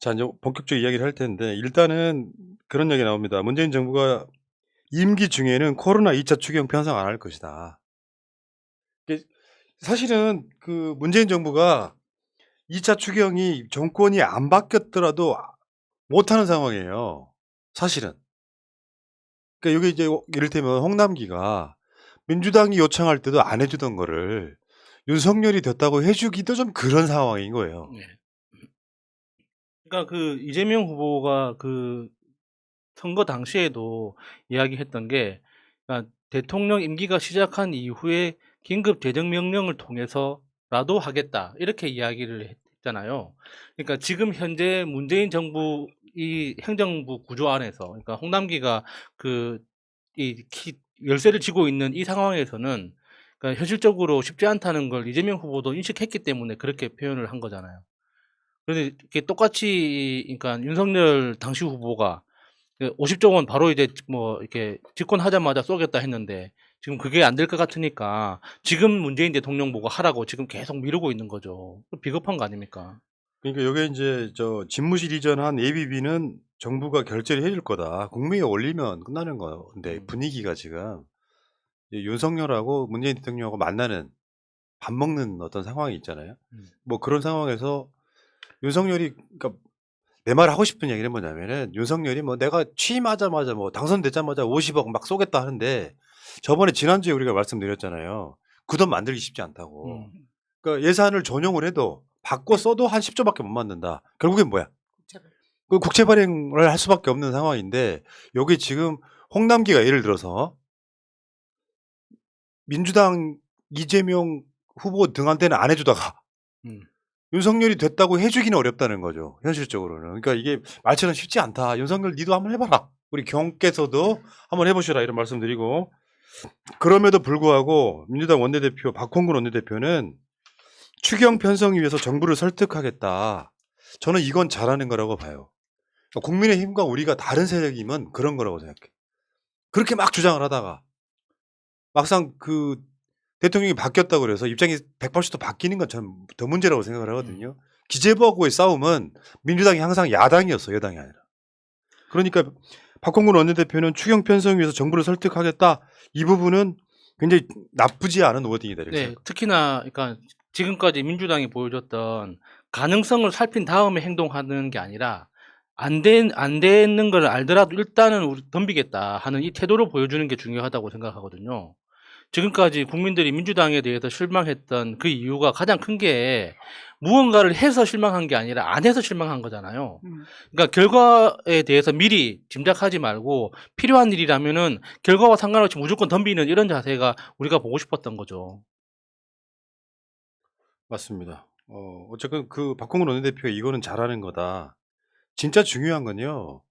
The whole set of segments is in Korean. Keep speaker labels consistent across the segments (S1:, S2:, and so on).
S1: 자, 이제 본격적으로 이야기를 할 텐데 일단은 그런 얘기 나옵니다. 문재인 정부가 임기 중에는 코로나 2차 추경 편성 안 할 것이다. 이게 사실은 그 문재인 정부가 2차 추경이 정권이 안 바뀌었더라도 못하는 상황이에요. 사실은. 그러니까 이게 이제 이를테면 홍남기가 민주당이 요청할 때도 안 해주던 거를 윤석열이 됐다고 해주기도 좀 그런 상황인 거예요.
S2: 네. 그러니까 그 이재명 후보가 그 선거 당시에도 이야기했던 게, 그러니까 대통령 임기가 시작한 이후에 긴급 재정 명령을 통해서라도 하겠다 이렇게 이야기를 했잖아요. 그러니까 지금 현재 문재인 정부 이 행정부 구조 안에서, 그러니까 홍남기가 그 열쇠를 쥐고 있는 이 상황에서는, 그러니까 현실적으로 쉽지 않다는 걸 이재명 후보도 인식했기 때문에 그렇게 표현을 한 거잖아요. 그런데 이게 똑같이, 그러니까 윤석열 당시 후보가 50조 원 바로 이제 뭐 이렇게 집권하자마자 쏘겠다 했는데 지금 그게 안 될 것 같으니까 지금 문재인 대통령 보고 하라고 지금 계속 미루고 있는 거죠. 비겁한 거 아닙니까?
S1: 그러니까 요게 인제 집무실 이전한 예비비는 정부가 결제를 해줄 거다. 국무회의에 올리면 끝나는 건데 분위기가 지금 이 윤석열하고 문재인 대통령하고 만나는 밥 먹는 어떤 상황이 있잖아요.
S2: 음.
S1: 뭐 그런 상황에서 윤석열이 그러니까 내 말 하고 싶은 얘기는 뭐냐면은 윤석열이 뭐 내가 취임하자마자 뭐 당선되자마자 50억 막 쏘겠다 하는데 저번에 지난주에 우리가 말씀드렸잖아요. 그 돈 만들기 쉽지 않다고.
S2: 음.
S1: 그러니까 예산을 전용을 해도 바꿔 써도 한 10조 밖에 못 만든다. 결국엔 뭐야? 그 국채 발행을 할 수밖에 없는 상황인데 여기 지금 홍남기가 예를 들어서 민주당 이재명 후보 등한테는 안 해주다가
S2: 음.
S1: 윤석열이 됐다고 해주기는 어렵다는 거죠. 현실적으로는. 그러니까 이게 말처럼 쉽지 않다. 윤석열 니도 한번 해봐라. 우리 경께서도 한번 해보시라 이런 말씀드리고 그럼에도 불구하고 민주당 원내대표 박홍근 원내대표는 추경 편성을 위해서 정부를 설득하겠다. 저는 이건 잘하는 거라고 봐요. 국민의힘과 우리가 다른 세력이면 그런 거라고 생각해. 그렇게 막 주장을 하다가 막상 그 대통령이 바뀌었다고 그래서 입장이 180도 바뀌는 건 저는 더 문제라고 생각을 하거든요. 기재부하고의 싸움은 민주당이 항상 야당이었어, 여당이 아니라. 그러니까 박홍근 원내대표는 추경 편성을 위해서 정부를 설득하겠다. 이 부분은 굉장히 나쁘지 않은 워딩이다 이렇게
S2: 네,
S1: 생각합니다.
S2: 특히나 그러니까 지금까지 민주당이 보여줬던 가능성을 살핀 다음에 행동하는 게 아니라 안 되는 걸 알더라도 일단은 우리 덤비겠다 하는 이 태도를 보여주는 게 중요하다고 생각하거든요. 지금까지 국민들이 민주당에 대해서 실망했던 그 이유가 가장 큰 게 무언가를 해서 실망한 게 아니라 안 해서 실망한 거잖아요. 그러니까 결과에 대해서 미리 짐작하지 말고 필요한 일이라면은 결과와 상관없이 무조건 덤비는 이런 자세가 우리가 보고 싶었던 거죠.
S1: 맞습니다. 어쨌든 그 박홍근 원내대표가 이거는 잘하는 거다. 진짜 중요한 건요.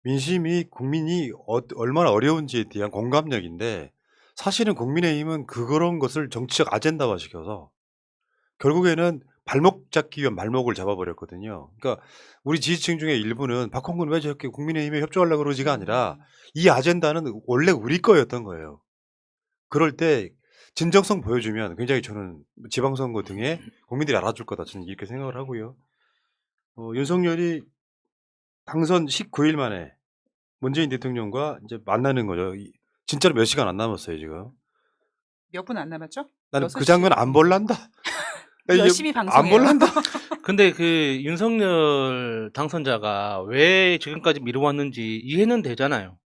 S1: 민심이 국민이 얼마나 어려운지에 대한 공감력인데 사실은 국민의힘은 그런 것을 정치적 아젠다화 시켜서 결국에는 발목 잡기 위한 발목을 잡아버렸거든요. 그러니까 우리 지지층 중에 일부는 박홍근 왜 저렇게 국민의힘에 협조하려고 그러지가 아니라 이 아젠다는 원래 우리 거였던 거예요. 그럴 때 진정성 보여주면 굉장히 저는 지방선거 등에 국민들이 알아줄 거다. 저는 이렇게 생각을 하고요. 윤석열이 당선 19일 만에 문재인 대통령과 이제 만나는 거죠. 진짜로 몇 시간 안 남았어요, 지금.
S3: 몇 분 안 남았죠?
S1: 나는 그
S3: 6시.
S1: 장면 안 볼란다. 나 이게
S3: 열심히
S1: 안
S3: 방송해요.
S1: 볼란다.
S2: 근데 그 윤석열 당선자가 왜 지금까지 미뤄왔는지 이해는 되잖아요.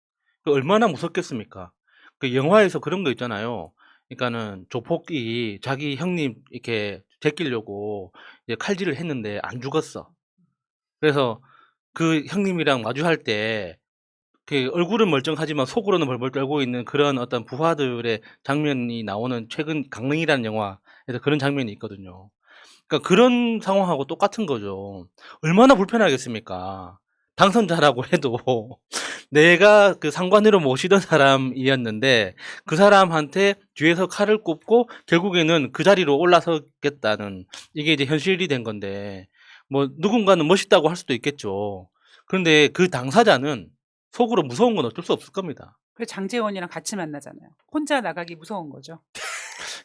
S2: 그 얼마나 무섭겠습니까? 그 영화에서 그런 거 있잖아요. 그러니까는 조폭이 자기 형님 이렇게 제끼려고 이제 칼질을 했는데 안 죽었어. 그래서 그 형님이랑 마주할 때 그 얼굴은 멀쩡하지만 속으로는 벌벌 떨고 있는 그런 어떤 부하들의 장면이 나오는 최근 강릉이라는 영화에서 그런 장면이 있거든요. 그러니까 그런 상황하고 똑같은 거죠. 얼마나 불편하겠습니까? 당선자라고 해도 내가 그 상관으로 모시던 사람이었는데 그 사람한테 뒤에서 칼을 꼽고 결국에는 그 자리로 올라서겠다는, 이게 이제 현실이 된 건데, 뭐 누군가는 멋있다고 할 수도 있겠죠. 그런데 그 당사자는 속으로 무서운 건 어쩔 수 없을 겁니다.
S3: 그 장재원이랑 같이 만나잖아요. 혼자 나가기 무서운 거죠.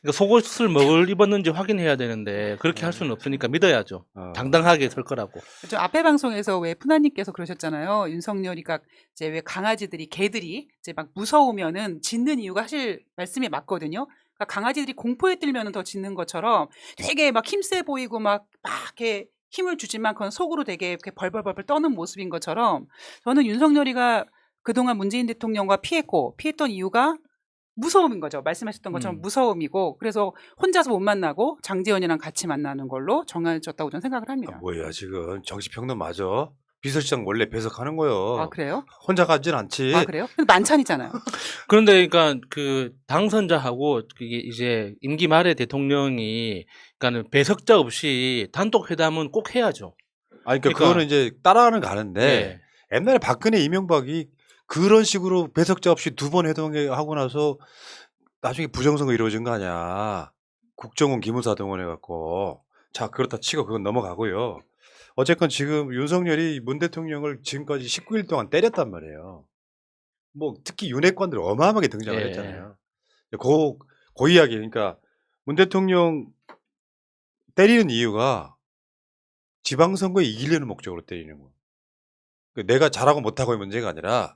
S2: 그러니까 속옷을 뭘 입었는지 확인해야 되는데 그렇게 할 수는 없으니까 믿어야죠. 당당하게 설 거라고.
S3: 저 앞에 방송에서 왜 푸나님께서 그러셨잖아요. 윤석열이가 이제 왜 강아지들이 개들이 이제 막 무서우면은 짖는 이유가 사실 말씀이 맞거든요. 그러니까 강아지들이 공포에 들면은 더 짖는 것처럼 되게 막 힘세 보이고 막 이렇게 힘을 주지만 그건 속으로 되게 이렇게 벌벌벌 떠는 모습인 것처럼 저는 윤석열이가 그동안 문재인 대통령과 피했던 이유가 무서움인 거죠. 말씀하셨던 것처럼 무서움이고 그래서 혼자서 못 만나고 장제원이랑 같이 만나는 걸로 정해졌다고 저는 생각을 합니다.
S1: 뭐야 지금 정치평론 맞아? 비서실장 원래 배석하는 거요.
S3: 아 그래요?
S1: 혼자 가진 않지.
S3: 아 그래요? 근데 만찬이잖아요.
S2: 그런데 그러니까 그 당선자하고 이게 이제 임기 말에 대통령이 그러니까는 배석자 없이 단독 회담은 꼭 해야죠.
S1: 아니 그러니까
S2: 그러니까-
S1: 그거는 이제 따라는 가는데
S2: 네.
S1: 옛날에 박근혜 이명박이 그런 식으로 배석자 없이 2번 회동하고 나서 나중에 부정선거 이루어진 거 아니야. 국정원 기무사 동원해갖고. 자 그렇다 치고 그건 넘어가고요. 어쨌건 지금 윤석열이 문 대통령을 지금까지 19일 동안 때렸단 말이에요. 뭐 특히 윤핵관들 어마어마하게 등장을
S2: 예.
S1: 했잖아요. 그 이야기 그러니까 문 대통령 때리는 이유가 지방선거에 이기려는 목적으로 때리는 거예요. 내가 잘하고 못하고의 문제가 아니라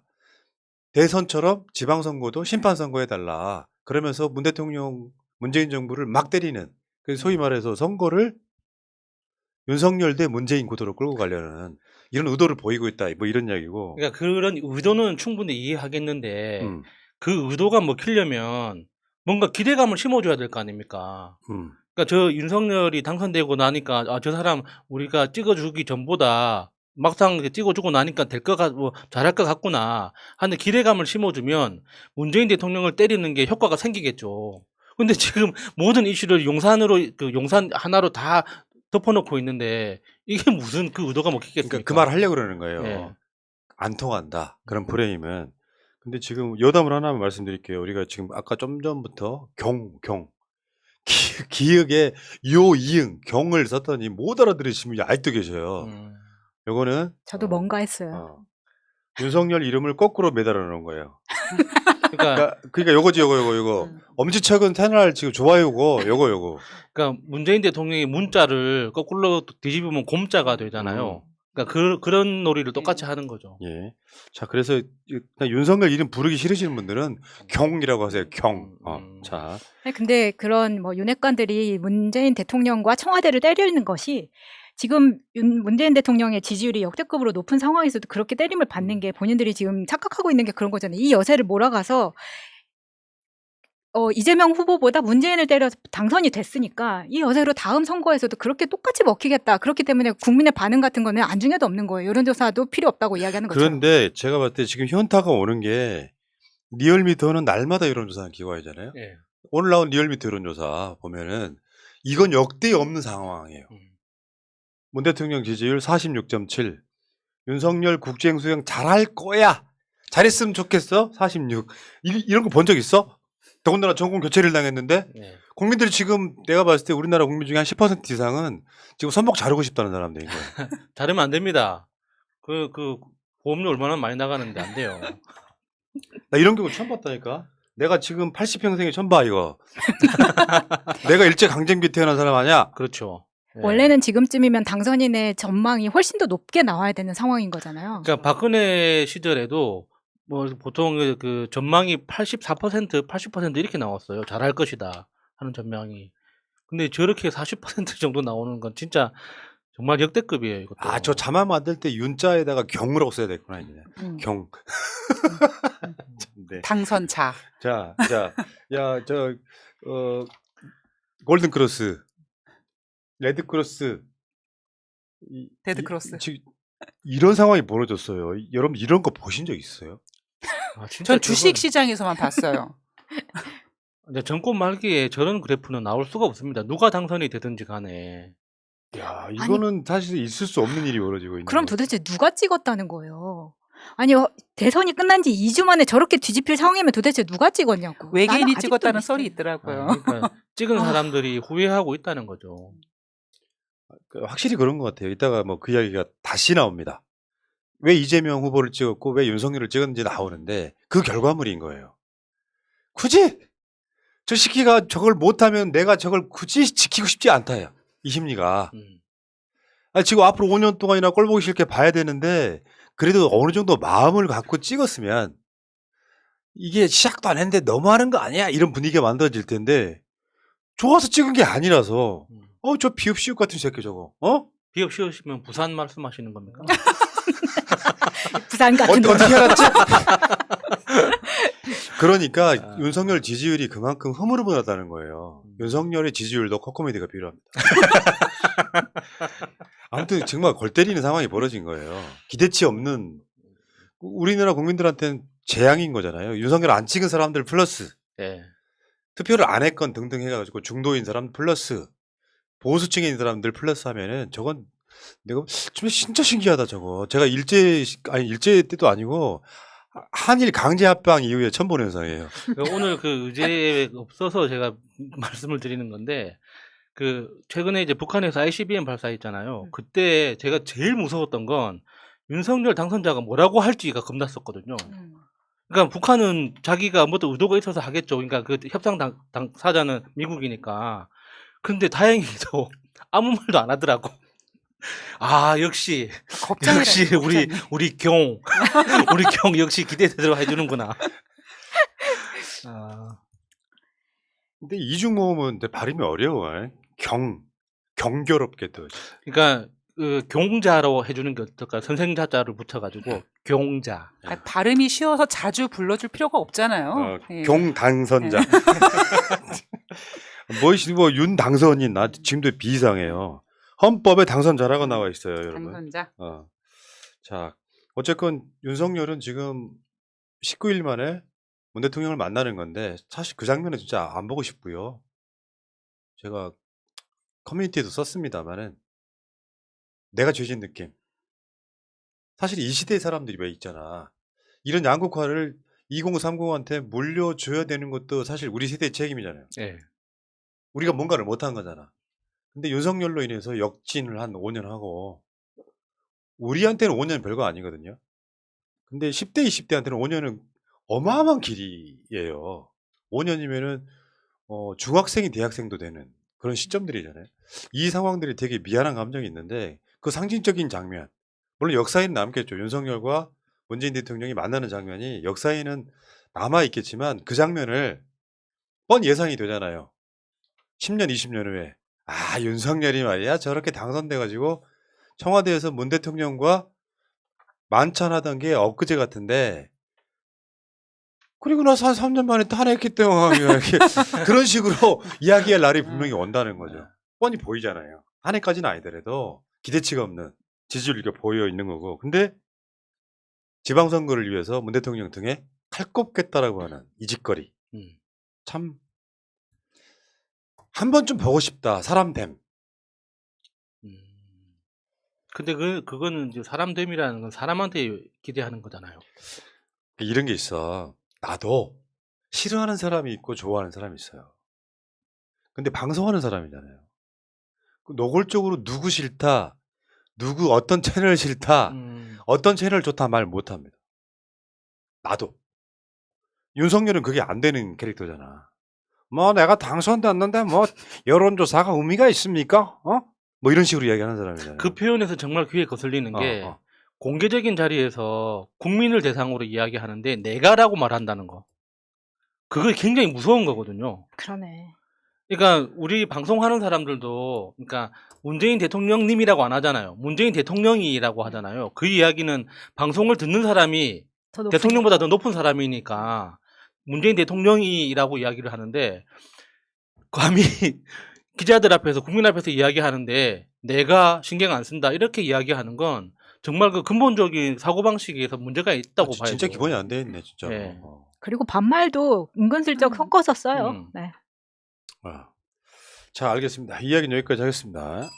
S1: 대선처럼 지방선거도 심판선거 해달라. 그러면서 문 대통령, 문재인 정부를 막 때리는. 그래서 소위 말해서 선거를 윤석열 대 문재인 구도로 끌고 가려는 이런 의도를 보이고 있다. 뭐 이런 이야기고.
S2: 그러니까 그런 의도는 충분히 이해하겠는데
S1: 음,
S2: 그 의도가 먹히려면 뭔가 기대감을 심어줘야 될 거 아닙니까?
S1: 음.
S2: 그러니까 저 윤석열이 당선되고 나니까 아, 저 사람 우리가 찍어주기 전보다 막상 이렇게 찍어주고 나니까 뭐 잘할 것 같구나 하는 기대감을 심어주면 문재인 대통령을 때리는 게 효과가 생기겠죠. 근데 지금 모든 이슈를 용산 하나로 다 덮어놓고 있는데 이게 무슨 그 의도가 먹히겠습니까?
S1: 그러니까 그 말 하려고 그러는 거예요.
S2: 예.
S1: 안 통한다. 그런 프레임은. 근데 지금 여담을 하나만 말씀드릴게요. 우리가 지금 아까 좀 전부터 기역에 요, 이응, 경을 썼더니 못 알아들으시는 분이 아직도 계셔요. 요거는
S4: 저도 뭔가 했어요.
S1: 윤석열 이름을 거꾸로 매달아 놓은 거예요.
S2: 그러니까
S1: 그러니까 요거지 요거. 엄지척은 채널 지금 좋아요고 요거.
S2: 그러니까 문재인 대통령이 문자를 거꾸로 뒤집으면 곰자가 되잖아요. 그러니까 그런 놀이를 똑같이 하는 거죠.
S1: 예. 자, 그래서 그냥 윤석열 이름 부르기 싫으시는 분들은 경이라고 하세요. 경. 자.
S4: 아니, 근데 그런 뭐 윤핵관들이 문재인 대통령과 청와대를 때리는 것이 지금 문재인 대통령의 지지율이 역대급으로 높은 상황에서도 그렇게 때림을 받는 게 본인들이 지금 착각하고 있는 게 그런 거잖아요. 이 여세를 몰아가서 이재명 후보보다 문재인을 때려서 당선이 됐으니까 이 여세로 다음 선거에서도 그렇게 똑같이 먹히겠다. 그렇기 때문에 국민의 반응 같은 거는 안중에도 없는 거예요. 여론조사도 필요 없다고 이야기하는 거죠.
S1: 그런데 제가 봤을 때 지금 현타가 오는 게 리얼미터는 날마다 여론조사하는 기관이잖아요.
S2: 예.
S1: 오늘 나온 리얼미터 여론조사 보면은 이건 역대 없는 상황이에요. 문 대통령 지지율 46.7. 윤석열 국정수행 잘할 거야. 잘했으면 좋겠어. 46. 이런 거 본 적 있어? 더군다나 정권 교체를 당했는데
S2: 예.
S1: 국민들이 지금 내가 봤을 때 우리나라 국민 중에 한 10% 이상은 지금 손목 자르고 싶다는 사람들인 거예요.
S2: 자르면 안 됩니다. 그 보험료 얼마나 많이 나가는데 안 돼요.
S1: 나 이런 경우 처음 봤다니까. 내가 지금 80평생에 처음 봐 이거. 내가 일제 강점기 태어난 사람 아니야?
S2: 그렇죠. 예.
S4: 원래는 지금쯤이면 당선인의 전망이 훨씬 더 높게 나와야 되는 상황인 거잖아요.
S2: 그러니까 박근혜 시절에도 뭐 보통 그 전망이 84%, 80% 이렇게 나왔어요. 잘할 것이다 하는 전망이. 근데 저렇게 40% 정도 나오는 건 진짜 정말 역대급이에요. 이것도.
S1: 아, 저 자막 만들 때 윤자에다가 경으라고 써야 됐구나 이제. 경. 네.
S3: 당선자.
S1: 자, 야, 골든 크로스, 레드 크로스,
S3: 데드 크로스.
S1: 이런 상황이 벌어졌어요. 여러분 이런 거 보신 적 있어요?
S2: 아, 진짜
S3: 전 주식 시장에서만 봤어요.
S2: 근데 정권 말기에 저런 그래프는 나올 수가 없습니다. 누가 당선이 되든지 간에.
S1: 야, 이거는 사실 있을 수 없는 일이 벌어지고 있는.
S4: 그럼
S1: 거예요.
S4: 도대체 누가 찍었다는 거예요? 아니 대선이 끝난 지 2주 만에 저렇게 뒤집힐 상황이면 도대체 누가 찍었냐고. 나는
S3: 외계인이
S4: 아직도
S3: 찍었다는
S4: 미스터리.
S3: 썰이 있더라고요.
S2: 그러니까 찍은 사람들이 후회하고 있다는 거죠.
S1: 확실히 그런 것 같아요. 이따가 뭐 그 이야기가 다시 나옵니다. 왜 이재명 후보를 찍었고 왜 윤석열을 찍었는지 나오는데 그 결과물인 거예요. 굳이 저 시키가 저걸 못하면 내가 저걸 굳이 지키고 싶지 않다요. 이 심리가. 지금 앞으로 5년 동안이나 꼴 보기 싫게 봐야 되는데 그래도 어느 정도 마음을 갖고 찍었으면 이게 시작도 안 했는데 너무하는 거 아니야? 이런 분위기가 만들어질 텐데 좋아서 찍은 게 아니라서 저 비읍시읍 같은 새끼 저거.
S2: 비읍 씌우시면 부산 말씀하시는 겁니까?
S4: 부산 같은 거.
S1: 어떻게 알았지? 그러니까 윤석열 지지율이 그만큼 흐물흐물하다는 거예요. 윤석열의 지지율도 코코메디가 필요합니다. 아무튼 정말 골 때리는 상황이 벌어진 거예요. 기대치 없는 우리나라 국민들한테는 재앙인 거잖아요. 윤석열 안 찍은 사람들 플러스
S2: 네.
S1: 투표를 안 했건 등등 해가지고 중도인 사람 플러스 보수층에 있는 사람들 플러스 하면은 저건 내가 진짜 신기하다 저거. 제가 일제 때도 아니고 한일 강제 합방 이후에 처음 보는 현상이에요.
S2: 오늘 그 의제에 없어서 제가 말씀을 드리는 건데 그 최근에 이제 북한에서 ICBM 발사했잖아요. 그때 제가 제일 무서웠던 건 윤석열 당선자가 뭐라고 할지가 겁났었거든요. 그러니까 북한은 자기가 뭐 또 의도가 있어서 하겠죠. 그러니까 그 협상 당사자는 미국이니까. 근데 다행히도 아무 말도 안 하더라고. 아 역시 우리 경 역시 기대대로 해주는구나.
S1: 근데 이중 모음은 발음이 어려워. 경교롭게도.
S2: 그러니까 그 경자로 해주는 게 어떨까? 선생자자를 붙여가지고 경자.
S3: 발음이 쉬워서 자주 불러줄 필요가 없잖아요. 예.
S1: 경당선자. 뭐 윤 당선인 나 지금도 비상해요. 헌법에 당선자라고 나와 있어요, 여러분.
S3: 당선자.
S1: 자, 어쨌건 윤석열은 지금 19일 만에 문 대통령을 만나는 건데 사실 그 장면은 진짜 안 보고 싶고요. 제가 커뮤니티에도 썼습니다만은 내가 죄진 느낌. 사실 이 시대의 사람들이 왜 있잖아. 이런 양극화를 2030한테 물려줘야 되는 것도 사실 우리 세대의 책임이잖아요.
S2: 네.
S1: 우리가 뭔가를 못한 거잖아. 근데 윤석열로 인해서 역진을 한 5년 하고 우리한테는 5년 별거 아니거든요. 근데 10대, 20대한테는 5년은 어마어마한 길이에요. 5년이면은 중학생이 대학생도 되는 그런 시점들이잖아요. 이 상황들이 되게 미안한 감정이 있는데 그 상징적인 장면, 물론 역사에는 남겠죠. 윤석열과 문재인 대통령이 만나는 장면이 역사에는 남아있겠지만 그 장면을 뻔 예상이 되잖아요. 10년, 20년 후에 윤석열이 말이야 저렇게 당선돼가지고 청와대에서 문 대통령과 만찬하던 게 엊그제 같은데 그리고 나서 한 3년 만에 탄핵했기 때문에 그런 식으로 이야기할 날이 분명히 온다는 거죠. 뻔히 보이잖아요. 탄핵까지는 아니더라도 기대치가 없는 지지율이 보여 있는 거고. 근데 지방선거를 위해서 문 대통령 등에 칼 꼽겠다라고 하는 이 짓거리. 참 한 번쯤 보고 싶다. 사람됨.
S2: 근데 그거는 이제 사람됨이라는 건 사람한테 기대하는 거잖아요.
S1: 이런 게 있어. 나도 싫어하는 사람이 있고 좋아하는 사람이 있어요. 근데 방송하는 사람이잖아요. 노골적으로 누구 싫다, 누구 어떤 채널 싫다, 어떤 채널 좋다 말 못합니다. 나도. 윤석열은 그게 안 되는 캐릭터잖아. 뭐 내가 당선됐는데 뭐 여론조사가 의미가 있습니까? 뭐 이런 식으로 이야기하는 사람이잖아요.
S2: 그 표현에서 정말 귀에 거슬리는 게 공개적인 자리에서 국민을 대상으로 이야기하는데 내가라고 말한다는 거. 그게 굉장히 무서운 거거든요.
S4: 그러네.
S2: 그러니까 우리 방송하는 사람들도 그러니까 문재인 대통령님이라고 안 하잖아요. 문재인 대통령이라고 하잖아요. 그 이야기는 방송을 듣는 사람이 대통령보다 더 높은 사람이니까 문재인 대통령이라고 이야기를 하는데 감히 기자들 앞에서 국민 앞에서 이야기하는데 내가 신경 안 쓴다 이렇게 이야기하는 건 정말 그 근본적인 사고방식에서 문제가 있다고 봐요.
S1: 진짜 기본이 안 돼 있네 진짜.
S2: 네.
S4: 그리고 반말도 은근슬쩍 섞어서 써요. 네.
S1: 자, 알겠습니다. 이야기는 여기까지 하겠습니다.